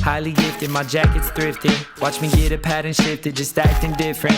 Highly gifted, my jacket's thrifted. Watch me get a pattern shifted, just acting different.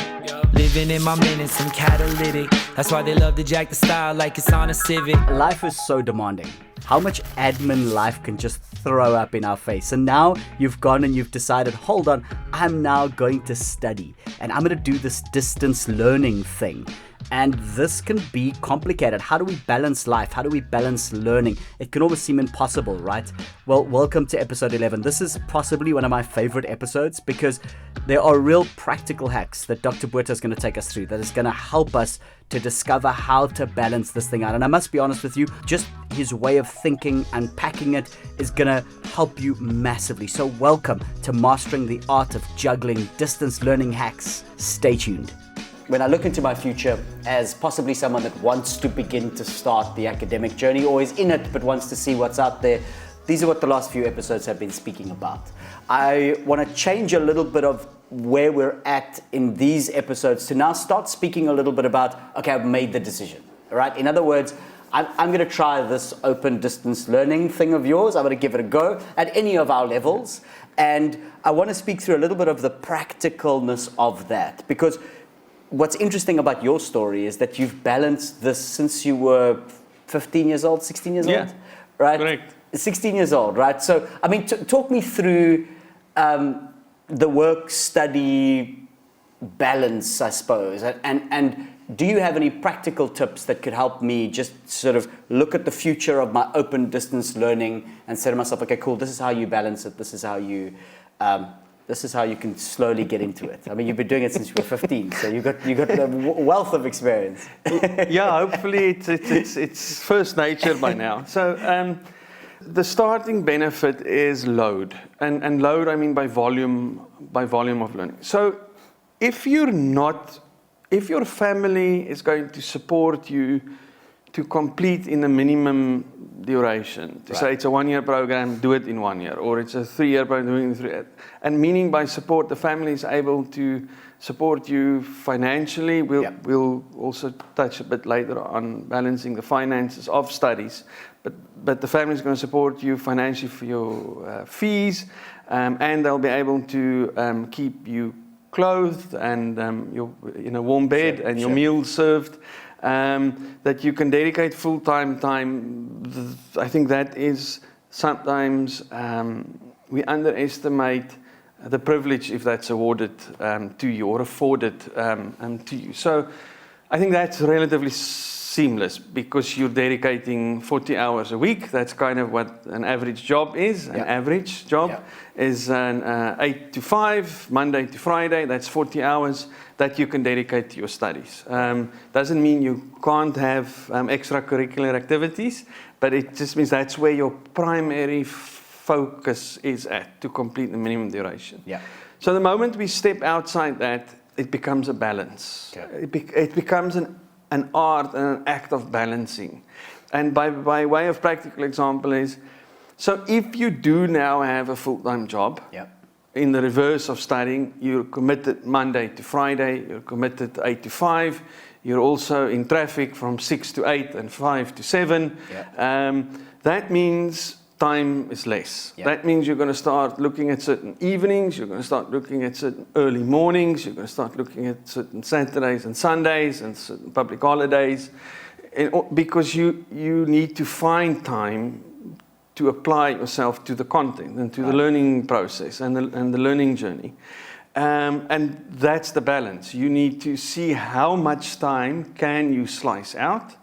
Living in my minutes, I'm catalytic. That's why they love to jack the style like it's on a Civic. Life is so demanding. How much admin life can just throw up in our face. And now you've gone and you've decided, hold on, I'm now going to study and I'm going to do this distance learning thing. And this can be complicated. How do we balance life? How do we balance learning? It can almost seem impossible, right? Well, welcome to episode 11. This is possibly one of my favorite episodes because there are real practical hacks that Dr. Botha is going to take us through that is going to help us to discover how to balance this thing out. And I must be honest with you, just his way of thinking, unpacking it is going to help you massively. So welcome to Mastering the Art of Juggling Distance Learning Hacks. Stay tuned. When I look into my future as possibly someone that wants to begin to start the academic journey or is in it but wants to see what's out there, these are what the last few episodes have been speaking about. I want to change a little bit of where we're at in these episodes to now start speaking a little bit about, okay, I've made the decision, right? In other words, I'm going to try this open distance learning thing of yours. I'm going to give it a go at any of our levels. And I want to speak through a little bit of the practicalness of that, because what's interesting about your story is that you've balanced this since you were 15 years old, 16 years old, right? Correct. 16 years old, right? So, I mean, talk me through the work-study balance, I suppose. And do you have any practical tips that could help me just sort of look at the future of my open distance learning and say to myself, okay, cool, this is how you balance it. This is how you can slowly get into it. I mean, you've been doing it since you were 15, so you got a wealth of experience. Yeah, hopefully it's first nature by now. So the starting benefit is load, and load I mean by volume of learning. So if your family is going to support you to complete in a minimum duration. To say it's a 1 year program, do it in 1 year, or it's a 3 year program, doing it in 3 years. And meaning by support, the family is able to support you financially. We'll also touch a bit later on balancing the finances of studies, but the family is going to support you financially for your fees, and they'll be able to keep you clothed and you're in a warm bed and your meals served. That you can dedicate full-time time. I think that is sometimes we underestimate the privilege if that's awarded to you or afforded to you. So I think that's relatively seamless because you're dedicating 40 hours a week. That's kind of what an average job is. An average job is an 8 to 5, Monday to Friday. That's 40 hours that you can dedicate to your studies. Doesn't mean you can't have extracurricular activities, but it just means that's where your primary focus is at to complete the minimum duration. So the moment we step outside that, it becomes a balance. It becomes an art and an act of balancing. And by way of practical example is, so if you do now have a full-time job, in the reverse of studying, you're committed Monday to Friday, you're committed 8 to 5, you're also in traffic from 6 to 8 and 5 to 7. That means time is less. That means you're going to start looking at certain evenings, you're going to start looking at certain early mornings, you're going to start looking at certain Saturdays and Sundays and certain public holidays, because you need to find time to apply yourself to the content and to the learning process and the learning journey. And that's the balance. You need to see how much time can you slice out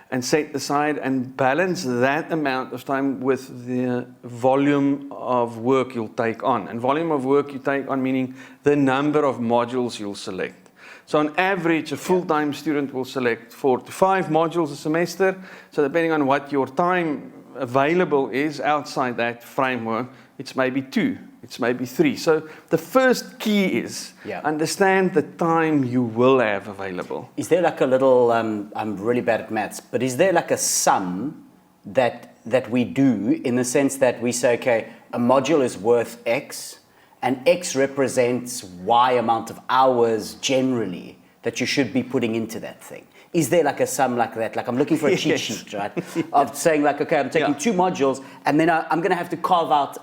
and set aside and balance that amount of time with the volume of work you'll take on. And volume of work you take on meaning the number of modules you'll select. So on average, a full-time student will select 4 to 5 modules a semester. So depending on what your time available is outside that framework, it's maybe 2, it's maybe 3. So the first key is understand the time you will have available. Is there like a little, I'm really bad at maths, but is there like a sum that we do in the sense that we say, okay, a module is worth X and X represents Y amount of hours generally that you should be putting into that thing? Is there like a sum like that? Like I'm looking for a cheat sheet, right? Of saying like, okay, I'm taking 2 modules and then I'm going to have to carve out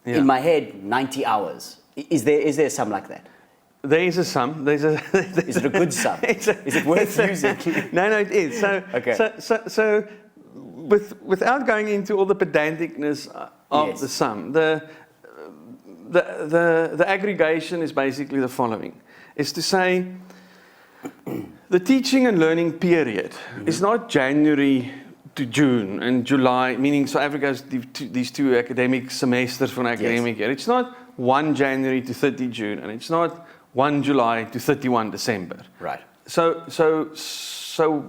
Yeah. In my head, 90 hours. Is there a sum like that? There is a sum. Is it a good sum? Is it worth using? No, it is. So, Okay. so without going into all the pedanticness of Yes. the sum, the aggregation is basically the following: is to say, the teaching and learning period is not January to June and July, meaning South Africa has these two academic semesters for an academic year. It's not 1 January to 30 June, and it's not 1 July to 31 December. Right. So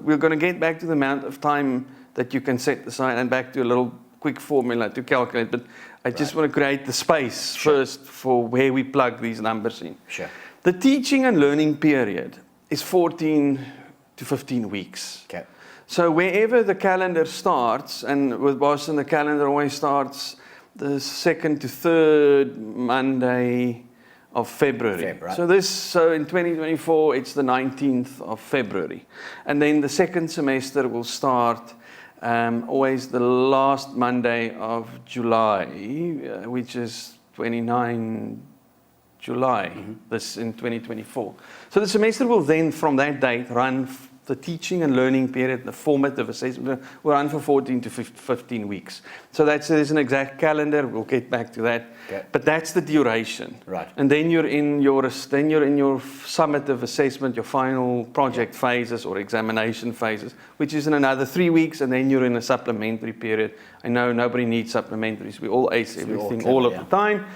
we're going to get back to the amount of time that you can set aside and back to a little quick formula to calculate, but I just want to create the space first for where we plug these numbers in. Sure. The teaching and learning period is 14 to 15 weeks. Okay. So wherever the calendar starts, and with Boston the calendar always starts the 2nd to 3rd Monday of February. Right. So in 2024 it's the 19th of February. And then the second semester will start always the last Monday of July, which is 29 July, this in 2024. So the semester will then, from that date, run the teaching and learning period, the formative assessment, will run for 14 to 15 weeks. So there's an exact calendar. We'll get back to that. Okay. But that's the duration. Right. And then you're in your summative assessment, your final project phases or examination phases, which is in another 3 weeks, and then you're in a supplementary period. I know nobody needs supplementaries. We all ace everything all of the time.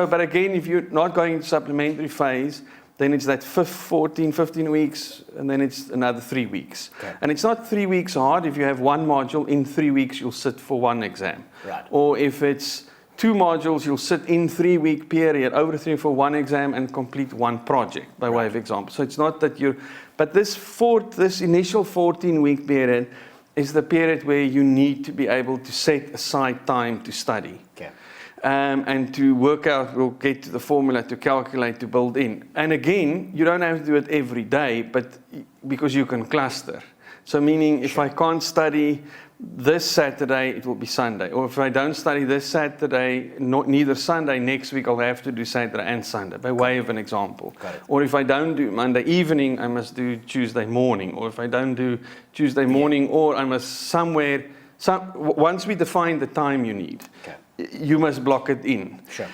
But again, if you're not going into supplementary phase, then it's that 15 weeks, and then it's another 3 weeks. Okay. And it's not 3 weeks hard. If you have one module, in 3 weeks you'll sit for one exam. Right. Or if it's 2 modules, you'll sit in 3 week period, over 3 for one exam and complete one project, by way of example. So it's not that but this initial 14-week period is the period where you need to be able to set aside time to study. Okay. And to work out, we'll get to the formula to calculate, to build in. And again, you don't have to do it every day, but because you can cluster. So meaning if I can't study this Saturday, it will be Sunday. Or if I don't study this Saturday, neither Sunday, next week I'll have to do Saturday and Sunday, by way of an example. Or if I don't do Monday evening, I must do Tuesday morning. Or if I don't do Tuesday morning, or I must once we define the time you need, you must block it in. Sure.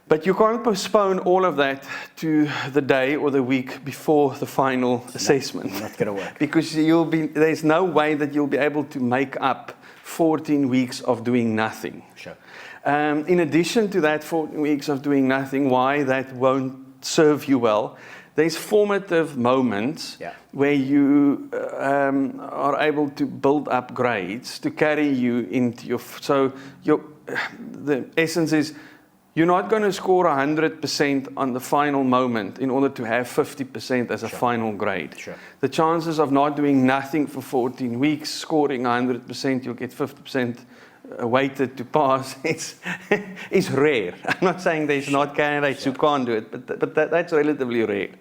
But you can't postpone all of that to the day or the week before the final assessment. Not going to work. Because there's no way that you'll be able to make up 14 weeks of doing nothing. Sure. In addition to that 14 weeks of doing nothing, why that won't serve you well, there's formative moments where you are able to build up grades to carry you into the essence is, you're not going to score 100% on the final moment in order to have 50% as a final grade. Sure. The chances of not doing nothing for 14 weeks, scoring 100%, you'll get 50% weighted to pass, is rare. I'm not saying there's not candidates who can't do it, but that's relatively rare.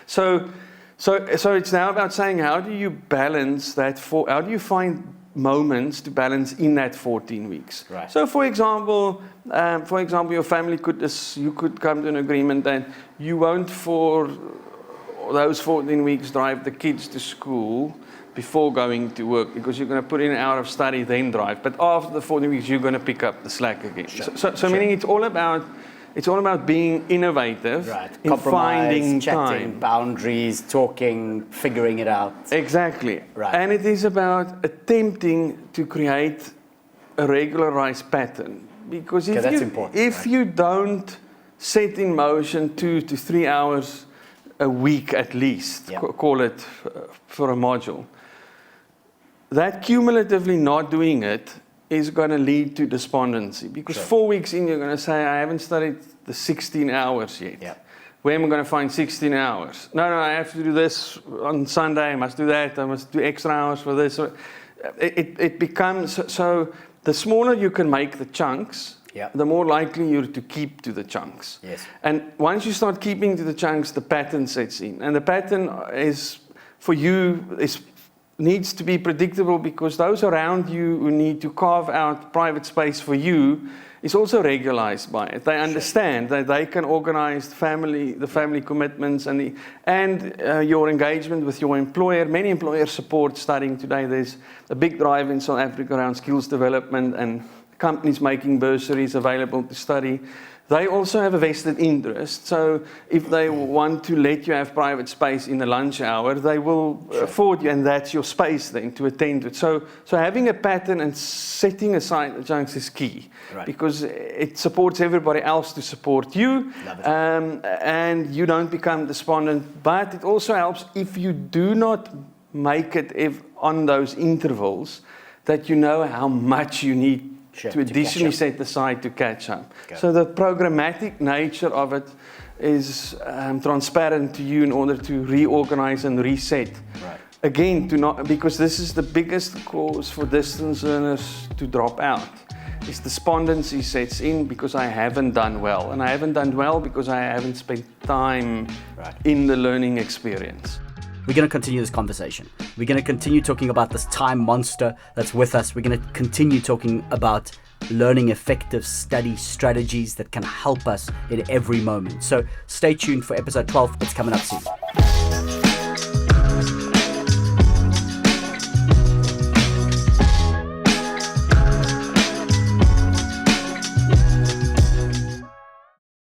So it's now about saying, how do you balance that? How do you find moments to balance in that 14 weeks? Right. So for example, your family you could come to an agreement that you won't for those 14 weeks drive the kids to school before going to work, because you're going to put in an hour of study, then drive. But after the 14 weeks, you're going to pick up the slack again. So meaning it's all about being innovative, in finding chatting, time, boundaries, talking, figuring it out. Exactly. Right. And it is about attempting to create a regularized pattern. Because if you don't set in motion 2 to 3 hours a week at least, call it for a module, that cumulatively not doing it is going to lead to despondency. Because 4 weeks in, you're going to say, I haven't studied the 16 hours yet. Yeah. Where am I going to find 16 hours? No, I have to do this on Sunday. I must do that. I must do extra hours for this. So it becomes, so the smaller you can make the chunks, the more likely you're to keep to the chunks. Yes. And once you start keeping to the chunks, the pattern sets in. And the pattern is, for you, is needs to be predictable, because those around you who need to carve out private space for you is also regularized by it. They understand that they can organize the family commitments and your engagement with your employer. Many employers support studying today. There's a big drive in South Africa around skills development and companies making bursaries available to study. They also have a vested interest. So if they want to let you have private space in the lunch hour, they will afford you, and that's your space then to attend to it. So having a pattern and setting aside the chunks is key, because it supports everybody else to support you, and you don't become despondent. But it also helps if you do not make it on those intervals, that you know how much you need to additionally set aside to catch up. So the programmatic nature of it is transparent to you in order to reorganize and reset. Again, because this is the biggest cause for distance learners to drop out. Is despondency sets in because I haven't done well. And I haven't done well because I haven't spent time in the learning experience. We're going to continue this conversation. We're going to continue talking about this time monster that's with us. We're going to continue talking about learning effective study strategies that can help us in every moment. So stay tuned for episode 12. It's coming up soon.